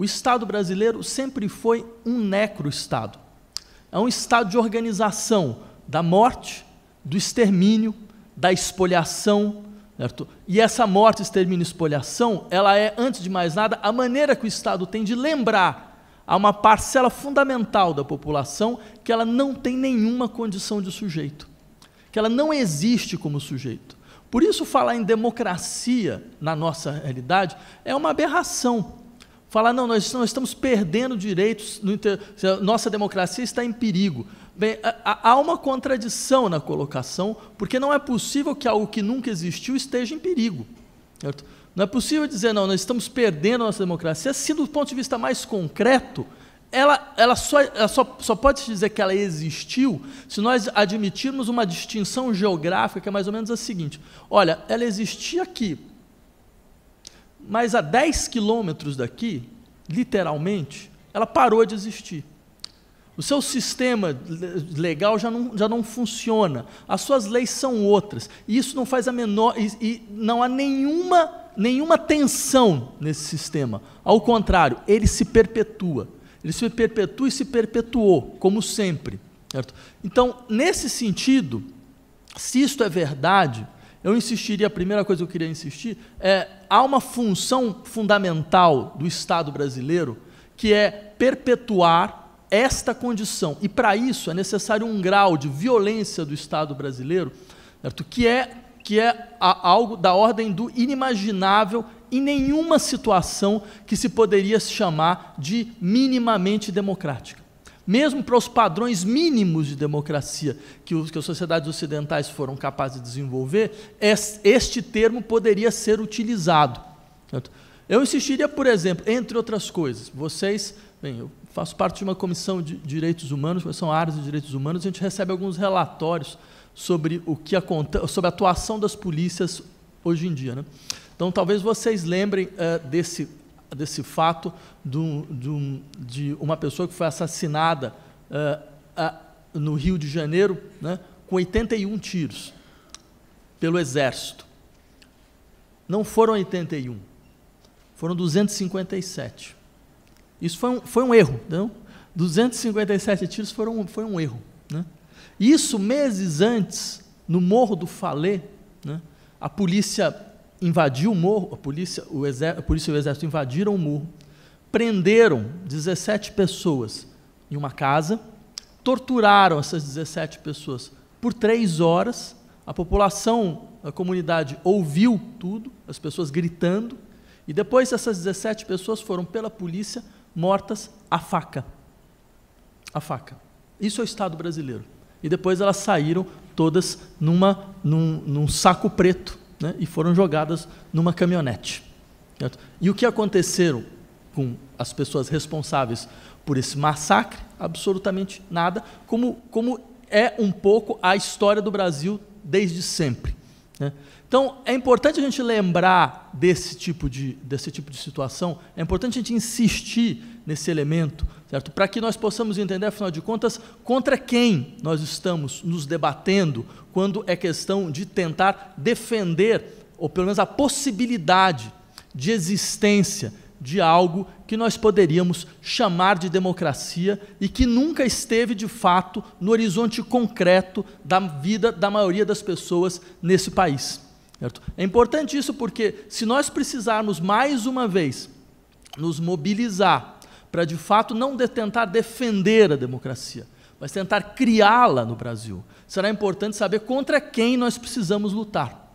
o Estado brasileiro sempre foi um necroestado. É um estado de organização da morte, do extermínio, da espoliação, certo? E essa morte, extermínio e espoliação, ela é, antes de mais nada, a maneira que o Estado tem de lembrar a uma parcela fundamental da população que ela não tem nenhuma condição de sujeito, que ela não existe como sujeito. Por isso, falar em democracia, na nossa realidade, é uma aberração. Falar, não, nós estamos perdendo direitos, nossa democracia está em perigo. Bem, há uma contradição na colocação, porque não é possível que algo que nunca existiu esteja em perigo. Certo? Não é possível dizer, não, nós estamos perdendo a nossa democracia, se do ponto de vista mais concreto, ela só pode se dizer que ela existiu se nós admitirmos uma distinção geográfica que é mais ou menos a seguinte: olha, ela existia aqui, mas a 10 quilômetros daqui, literalmente, ela parou de existir. O seu sistema legal já não funciona, as suas leis são outras, e isso não faz a menor... E não há nenhuma tensão nesse sistema. Ao contrário, ele se perpetua. Ele se perpetua e se perpetuou, como sempre. Certo? Então, nesse sentido, se isto é verdade, eu insistiria, a primeira coisa que eu queria insistir, há uma função fundamental do Estado brasileiro, que é perpetuar esta condição, e para isso é necessário um grau de violência do Estado brasileiro, certo? Que é algo da ordem do inimaginável em nenhuma situação que se poderia se chamar de minimamente democrática. Mesmo para os padrões mínimos de democracia que as sociedades ocidentais foram capazes de desenvolver, este termo poderia ser utilizado. Certo? Eu insistiria, por exemplo, entre outras coisas, eu faço parte de uma comissão de direitos humanos, são áreas de direitos humanos, a gente recebe alguns relatórios sobre sobre a atuação das polícias hoje em dia, né? Então, talvez vocês lembrem desse fato de uma pessoa que foi assassinada no Rio de Janeiro, né, com 81 tiros pelo Exército. Não foram 81, foram 257. Isso foi um erro, não? 257 tiros foi um erro, né? Isso meses antes, no Morro do Falê, né, a polícia invadiu o morro, a polícia e o Exército invadiram o morro, prenderam 17 pessoas em uma casa, torturaram essas 17 pessoas por 3 horas, a população, a comunidade ouviu tudo, as pessoas gritando, e depois essas 17 pessoas foram pela polícia mortas à faca. À faca. Isso é o Estado brasileiro. E depois elas saíram todas num saco preto, né, e foram jogadas numa caminhonete. Certo? E o que aconteceu com as pessoas responsáveis por esse massacre? Absolutamente nada, como é um pouco a história do Brasil desde sempre, né? Então, é importante a gente lembrar desse tipo de situação, é importante a gente insistir nesse elemento, certo? Para que nós possamos entender, afinal de contas, contra quem nós estamos nos debatendo quando é questão de tentar defender, ou pelo menos a possibilidade de existência de algo que nós poderíamos chamar de democracia e que nunca esteve, de fato, no horizonte concreto da vida da maioria das pessoas nesse país. Certo? É importante isso porque, se nós precisarmos, mais uma vez, nos mobilizar para, de fato, não tentar defender a democracia, mas tentar criá-la no Brasil, será importante saber contra quem nós precisamos lutar,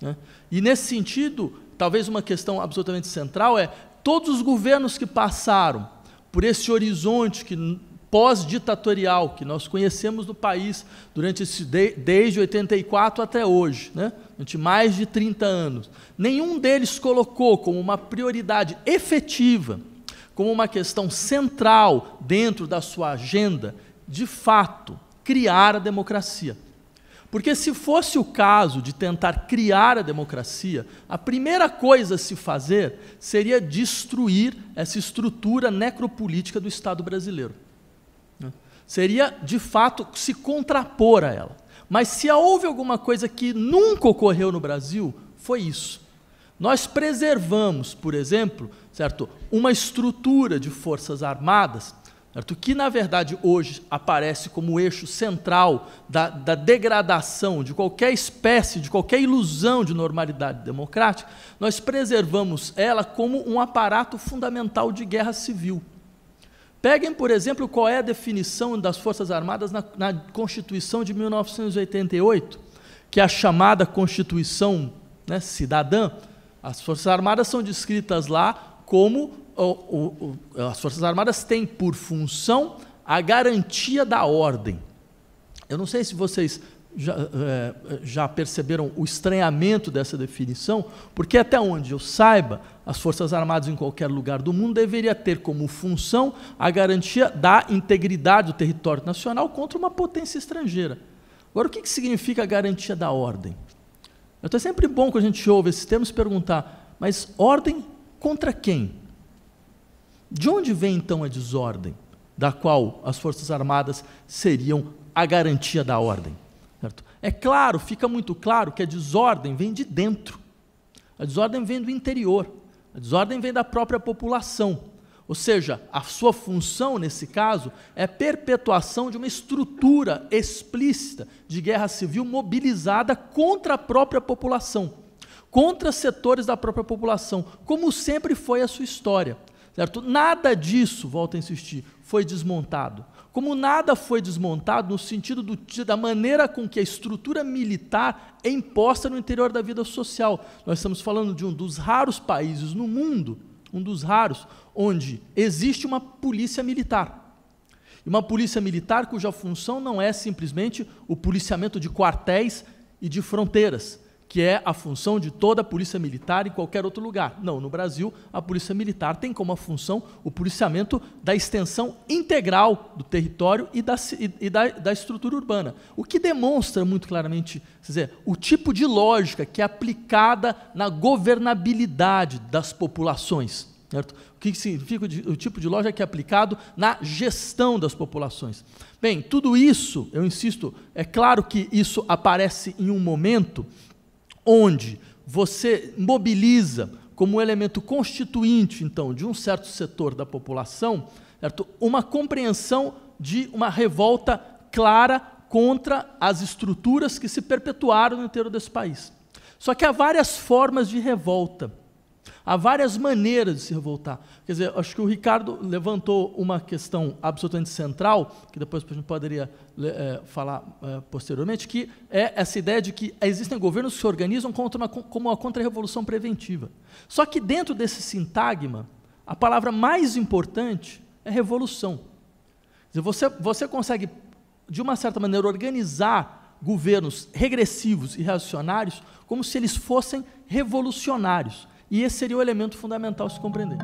né? E, nesse sentido, talvez uma questão absolutamente central é todos os governos que passaram por esse horizonte pós-ditatorial que nós conhecemos no país desde 84 até hoje, né? Durante mais de 30 anos. Nenhum deles colocou como uma prioridade efetiva, como uma questão central dentro da sua agenda, de fato, criar a democracia. Porque se fosse o caso de tentar criar a democracia, a primeira coisa a se fazer seria destruir essa estrutura necropolítica do Estado brasileiro. Seria, de fato, se contrapor a ela. Mas se houve alguma coisa que nunca ocorreu no Brasil, foi isso. Nós preservamos, por exemplo, certo, uma estrutura de forças armadas, certo, que na verdade hoje aparece como o eixo central da degradação de qualquer espécie, de qualquer ilusão de normalidade democrática. Nós preservamos ela como um aparato fundamental de guerra civil. Peguem, por exemplo, qual é a definição das Forças Armadas na Constituição de 1988, que é a chamada Constituição, né, cidadã. As Forças Armadas são descritas lá como... as Forças Armadas têm por função a garantia da ordem. Eu não sei se vocês já perceberam o estranhamento dessa definição, porque até onde eu saiba, as Forças Armadas em qualquer lugar do mundo deveria ter como função a garantia da integridade do território nacional contra uma potência estrangeira. Agora, o que significa a garantia da ordem? É sempre bom quando a gente ouve esses termos perguntar, mas ordem contra quem? De onde vem então a desordem, da qual as Forças Armadas seriam a garantia da ordem? Certo? É claro, fica muito claro que a desordem vem de dentro, a desordem vem do interior, a desordem vem da própria população, ou seja, a sua função nesse caso é perpetuação de uma estrutura explícita de guerra civil mobilizada contra a própria população, contra setores da própria população, como sempre foi a sua história. Certo? Nada disso, volto a insistir, foi desmontado. Como nada foi desmontado no sentido da maneira com que a estrutura militar é imposta no interior da vida social. Nós estamos falando de um dos raros países no mundo, um dos raros, onde existe uma polícia militar. E uma polícia militar cuja função não é simplesmente o policiamento de quartéis e de fronteiras, que é a função de toda a polícia militar em qualquer outro lugar. Não, no Brasil, a polícia militar tem como função o policiamento da extensão integral do território e da estrutura urbana, o que demonstra muito claramente, quer dizer, o tipo de lógica que é aplicada na governabilidade das populações. Certo? O que significa o tipo de lógica que é aplicado na gestão das populações? Bem, tudo isso, eu insisto, é claro que isso aparece em um momento onde você mobiliza como elemento constituinte, então, de um certo setor da população, certo? Uma compreensão de uma revolta clara contra as estruturas que se perpetuaram no interior desse país. Só que há várias formas de revolta, há várias maneiras de se revoltar. Quer dizer, acho que o Ricardo levantou uma questão absolutamente central, que depois a gente poderia falar posteriormente, que é essa ideia de que existem governos que se organizam como uma contra-revolução preventiva. Só que dentro desse sintagma, a palavra mais importante é revolução. Quer dizer, você consegue, de uma certa maneira, organizar governos regressivos e reacionários como se eles fossem revolucionários. E esse seria o elemento fundamental a se compreender.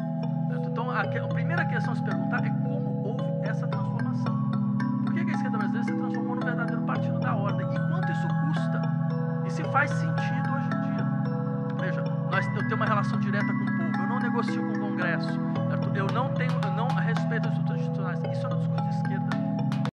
Então, a primeira questão a se perguntar é como houve essa transformação. Por que a esquerda brasileira se transformou no verdadeiro partido da ordem? E quanto isso custa? E se faz sentido hoje em dia? Veja, eu tenho uma relação direta com o povo, eu não negocio com o Congresso, certo? Eu não respeito as estruturas institucionais. Isso é um discurso de esquerda.